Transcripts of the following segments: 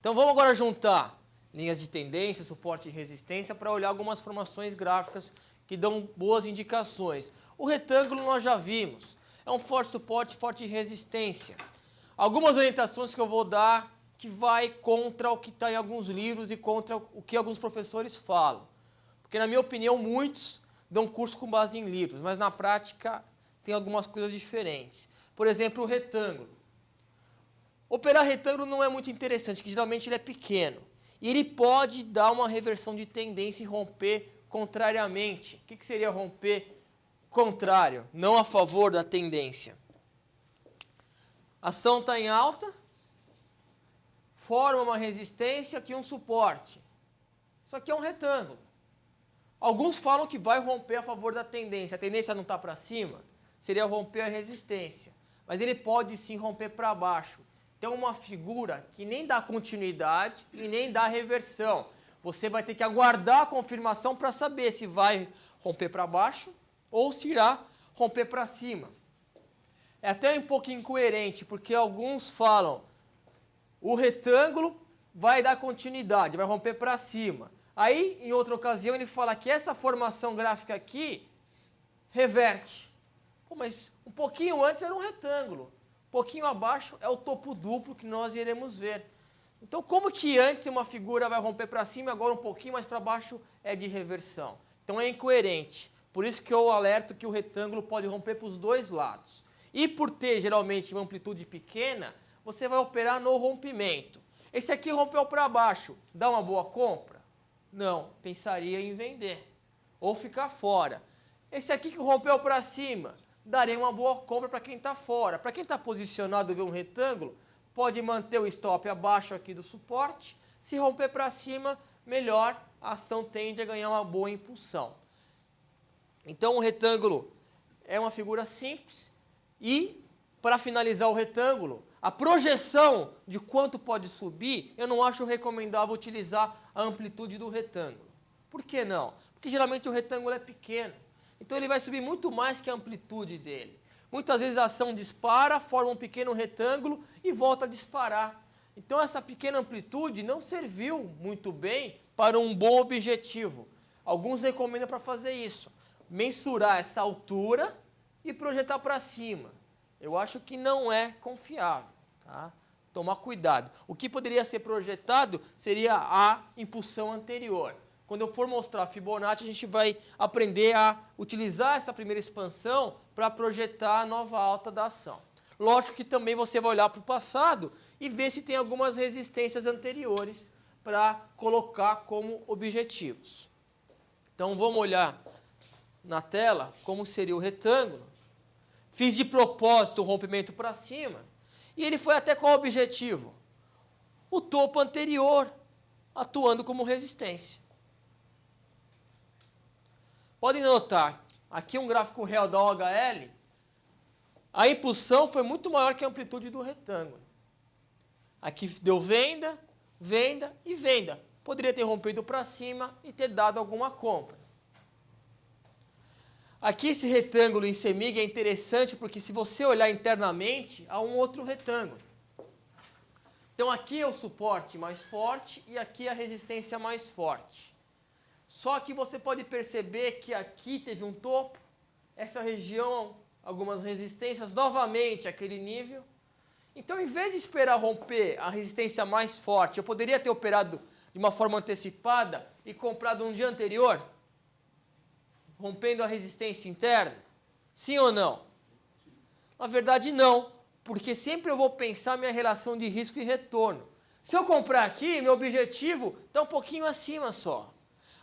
Então vamos agora juntar linhas de tendência, suporte e resistência para olhar algumas formações gráficas que dão boas indicações. O retângulo nós já vimos, é um forte suporte, forte resistência. Algumas orientações que eu vou dar que vai contra o que está em alguns livros e contra o que alguns professores falam. Porque na minha opinião muitos dão curso com base em livros, mas na prática tem algumas coisas diferentes. Por exemplo, o retângulo. Operar retângulo não é muito interessante, porque geralmente ele é pequeno. E ele pode dar uma reversão de tendência e romper contrariamente. O que seria romper contrário, não a favor da tendência? A ação está em alta, forma uma resistência, aqui um suporte. Isso aqui é um retângulo. Alguns falam que vai romper a favor da tendência. A tendência não está para cima, seria romper a resistência. Mas ele pode sim romper para baixo. Então, uma figura que nem dá continuidade e nem dá reversão. Você vai ter que aguardar a confirmação para saber se vai romper para baixo ou se irá romper para cima. É até um pouco incoerente, porque alguns falam o retângulo vai dar continuidade, vai romper para cima. Aí, em outra ocasião, ele fala que essa formação gráfica aqui reverte. Pô, mas um pouquinho antes era um retângulo. Um pouquinho abaixo é o topo duplo que nós iremos ver. Então, como que antes uma figura vai romper para cima e agora um pouquinho mais para baixo é de reversão? Então, é incoerente. Por isso que eu alerto que o retângulo pode romper para os dois lados. E por ter, geralmente, uma amplitude pequena, você vai operar no rompimento. Esse aqui rompeu para baixo. Dá uma boa compra? Não. Pensaria em vender. Ou ficar fora. Esse aqui que rompeu para cima, daria uma boa compra para quem está fora. Para quem está posicionado e vê um retângulo, pode manter o stop abaixo aqui do suporte. Se romper para cima, melhor, a ação tende a ganhar uma boa impulsão. Então, o retângulo é uma figura simples e, para finalizar o retângulo, a projeção de quanto pode subir, eu não acho recomendável utilizar a amplitude do retângulo. Por que não? Porque geralmente o retângulo é pequeno. Então ele vai subir muito mais que a amplitude dele. Muitas vezes a ação dispara, forma um pequeno retângulo e volta a disparar. Então essa pequena amplitude não serviu muito bem para um bom objetivo. Alguns recomendam para fazer isso. Mensurar essa altura e projetar para cima. Eu acho que não é confiável. Tá? Tomar cuidado. O que poderia ser projetado seria a impulsão anterior. Quando eu for mostrar Fibonacci, a gente vai aprender a utilizar essa primeira expansão para projetar a nova alta da ação. Lógico que também você vai olhar para o passado e ver se tem algumas resistências anteriores para colocar como objetivos. Então vamos olhar na tela como seria o retângulo. Fiz de propósito o rompimento para cima e ele foi até qual objetivo? O topo anterior, atuando como resistência. Podem notar, aqui um gráfico real da OHL, a impulsão foi muito maior que a amplitude do retângulo. Aqui deu venda, venda e venda. Poderia ter rompido para cima e ter dado alguma compra. Aqui esse retângulo em semig é interessante porque se você olhar internamente, há um outro retângulo. Então aqui é o suporte mais forte e aqui é a resistência mais forte. Só que você pode perceber que aqui teve um topo, essa região, algumas resistências, novamente aquele nível. Então, em vez de esperar romper a resistência mais forte, eu poderia ter operado de uma forma antecipada e comprado um dia anterior, rompendo a resistência interna? Sim ou não? Na verdade, não, porque sempre eu vou pensar minha relação de risco e retorno. Se eu comprar aqui, meu objetivo está um pouquinho acima só.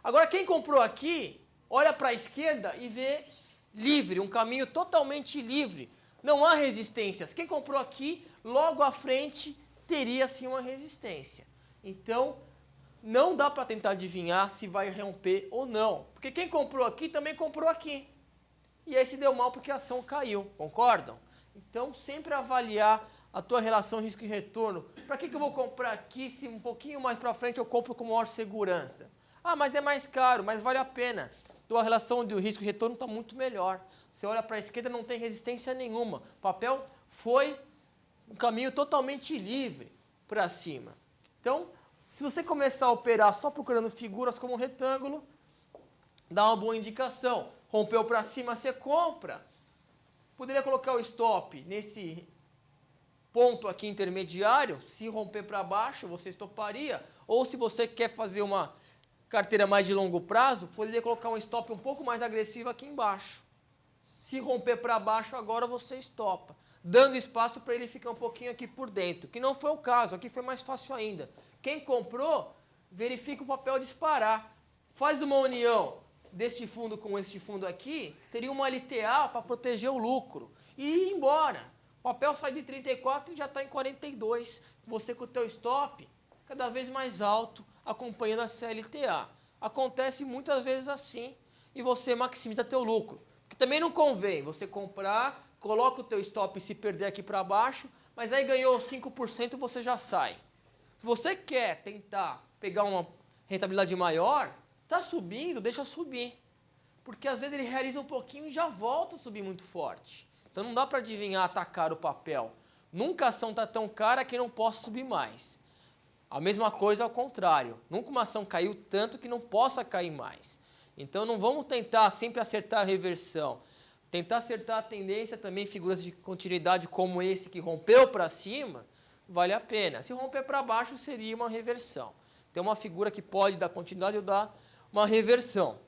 Agora, quem comprou aqui, olha para a esquerda e vê livre, um caminho totalmente livre. Não há resistências. Quem comprou aqui, logo à frente, teria sim uma resistência. Então, não dá para tentar adivinhar se vai romper ou não. Porque quem comprou aqui também comprou aqui. E aí se deu mal porque a ação caiu. Concordam? Então, sempre avaliar a tua relação risco e retorno. Para que eu vou comprar aqui se um pouquinho mais para frente eu compro com maior segurança? Ah, mas é mais caro, mas vale a pena. Tua relação de risco e retorno está muito melhor. Você olha para a esquerda, não tem resistência nenhuma. O papel foi um caminho totalmente livre para cima. Então, se você começar a operar só procurando figuras como um retângulo, dá uma boa indicação. Rompeu para cima, você compra. Poderia colocar o stop nesse ponto aqui intermediário. Se romper para baixo, você estoparia. Ou se você quer fazer uma carteira mais de longo prazo, poderia colocar um stop um pouco mais agressivo aqui embaixo. Se romper para baixo, agora você estopa, dando espaço para ele ficar um pouquinho aqui por dentro, que não foi o caso, aqui foi mais fácil ainda. Quem comprou, verifica o papel disparar. Faz uma união deste fundo com este fundo aqui, teria uma LTA para proteger o lucro. E ir embora. O papel sai de 34 e já está em 42. Você com o teu stop cada vez mais alto, acompanhando a CLTA. Acontece muitas vezes assim e você maximiza teu lucro. Porque também não convém você comprar, coloca o teu stop e se perder aqui para baixo, mas aí ganhou 5% você já sai. Se você quer tentar pegar uma rentabilidade maior, está subindo, deixa subir. Porque às vezes ele realiza um pouquinho e já volta a subir muito forte. Então não dá para adivinhar, atacar o papel. Nunca a ação está tão cara que não possa subir mais. A mesma coisa ao contrário. Nunca uma ação caiu tanto que não possa cair mais. Então não vamos tentar sempre acertar a reversão. Tentar acertar a tendência também, figuras de continuidade como esse que rompeu para cima, vale a pena. Se romper para baixo seria uma reversão. Tem uma figura que pode dar continuidade ou dar uma reversão.